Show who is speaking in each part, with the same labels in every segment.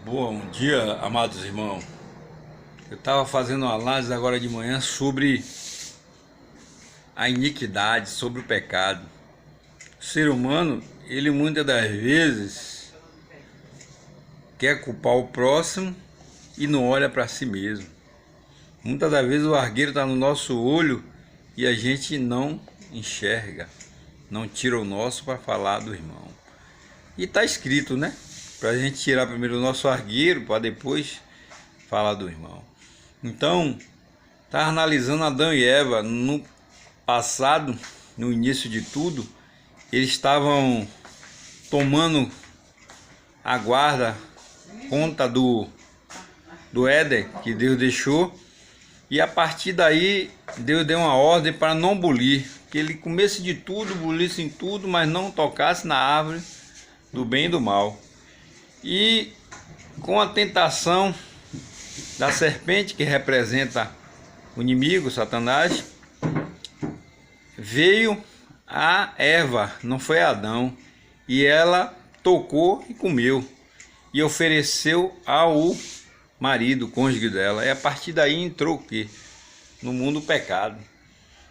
Speaker 1: Bom dia, amados irmãos. Eu estava fazendo uma análise agora de manhã sobre a iniquidade, sobre o pecado. O ser humano, ele muitas das vezes quer culpar o próximo e não olha para si mesmo. Muitas das vezes o argueiro está no nosso olho e a gente não enxerga, não tira o nosso para falar do irmão. E está escrito, né? Para a gente tirar primeiro o nosso argueiro para depois falar do irmão. Então, tá analisando Adão e Eva no passado, no início de tudo, eles estavam tomando a guarda, conta do Éden que Deus deixou, e a partir daí Deus deu uma ordem para não bulir, que ele comesse de tudo, bulisse em tudo, mas não tocasse na árvore do bem e do mal. E com a tentação da serpente, que representa o inimigo, Satanás, veio a Eva, não foi a Adão, e ela tocou e comeu, e ofereceu ao marido, cônjuge dela. E a partir daí entrou o quê? No mundo o pecado.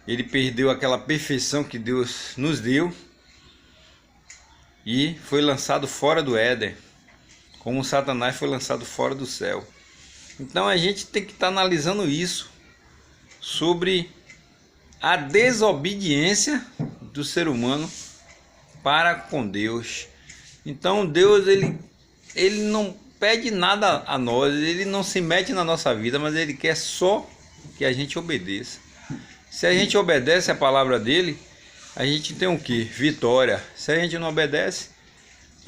Speaker 1: Ele perdeu aquela perfeição que Deus nos deu e foi lançado fora do Éden, como Satanás foi lançado fora do céu. Então a gente tem que estar analisando isso, sobre a desobediência do ser humano para com Deus. Então Deus, ele não pede nada a nós, ele não se mete na nossa vida, mas ele quer só que a gente obedeça. Se a gente obedece a palavra dele, a gente tem o quê? Vitória. Se a gente não obedece,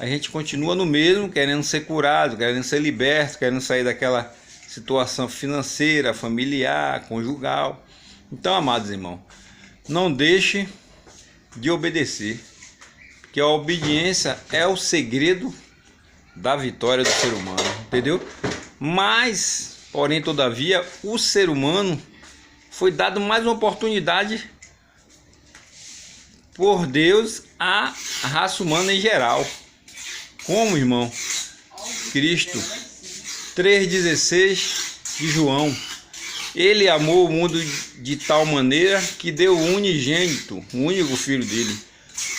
Speaker 1: a gente continua no mesmo, querendo ser curado, querendo ser liberto, querendo sair daquela situação financeira, familiar, conjugal. Então, amados irmãos, não deixe de obedecer, porque a obediência é o segredo da vitória do ser humano, entendeu? Mas, porém, todavia, o ser humano foi dado mais uma oportunidade por Deus à raça humana em geral. Como, irmão? Cristo 3,16 de João. Ele amou o mundo de tal maneira que deu o unigênito, o único filho dele,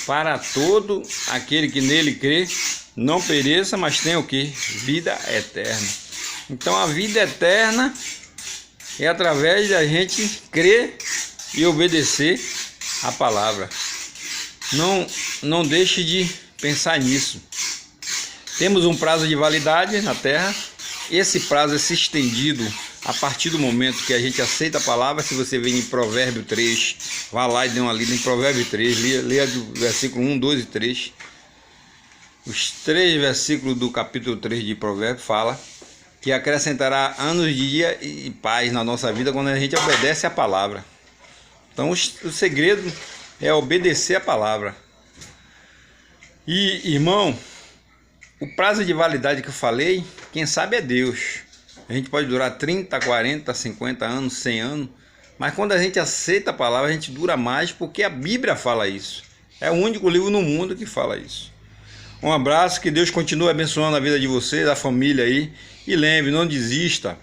Speaker 1: para todo aquele que nele crê, não pereça, mas tenha o que? Vida eterna. Então a vida eterna é através da gente crer e obedecer a palavra. Não deixe de pensar nisso. Temos um prazo de validade na Terra. Esse prazo é se estendido a partir do momento que a gente aceita a palavra. Se você vem em Provérbio 3, vá lá e dê uma lida em Provérbio 3, leia do versículo 1, 2 e 3. Os 3 versículos do capítulo 3 de Provérbio fala que acrescentará anos de dia e paz na nossa vida quando a gente obedece a palavra. Então o segredo é obedecer a palavra. E, irmão, o prazo de validade que eu falei, quem sabe é Deus. A gente pode durar 30, 40, 50 anos, 100 anos, mas quando a gente aceita a palavra, a gente dura mais, porque a Bíblia fala isso. É o único livro no mundo que fala isso. Um abraço, que Deus continue abençoando a vida de vocês, da família aí. E lembre, não desista.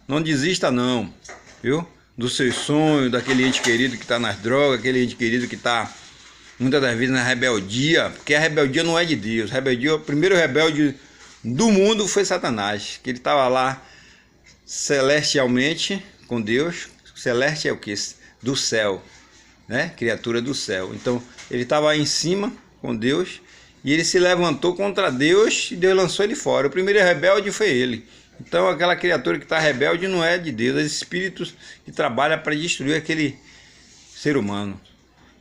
Speaker 1: Não desista não, viu? Dos seus sonhos, daquele ente querido que está nas drogas, aquele ente querido que está muitas das vezes na rebeldia, porque a rebeldia não é de Deus. O primeiro rebelde do mundo foi Satanás, que ele estava lá celestialmente com Deus. Celeste é o que? Do céu, né? Criatura do céu. Então ele estava aí em cima com Deus e ele se levantou contra Deus e Deus lançou ele fora. O primeiro rebelde foi ele. Então aquela criatura que está rebelde não é de Deus, é espíritos que trabalham para destruir aquele ser humano.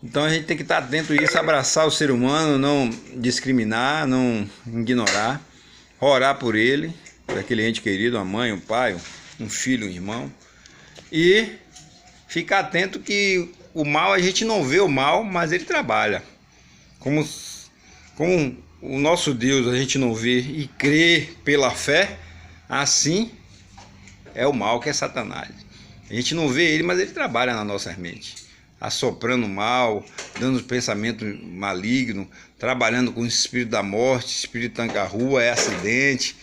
Speaker 1: Então a gente tem que estar atento a isso, abraçar o ser humano, não discriminar, não ignorar, orar por ele, por aquele ente querido, a mãe, o pai, um filho, um irmão, e ficar atento que o mal, a gente não vê o mal, mas ele trabalha. Como o nosso Deus a gente não vê e crê pela fé, assim é o mal, que é Satanás. A gente não vê ele, mas ele trabalha na nossa mente, assoprando mal, dando pensamento maligno, trabalhando com o espírito da morte, espírito tanca-rua, é acidente.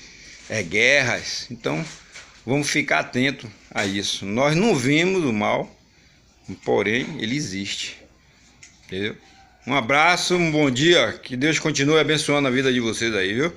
Speaker 1: guerras. Então vamos ficar atento a isso. Nós não vimos o mal, porém ele existe. Entendeu? Um abraço, um bom dia, que Deus continue abençoando a vida de vocês aí, viu?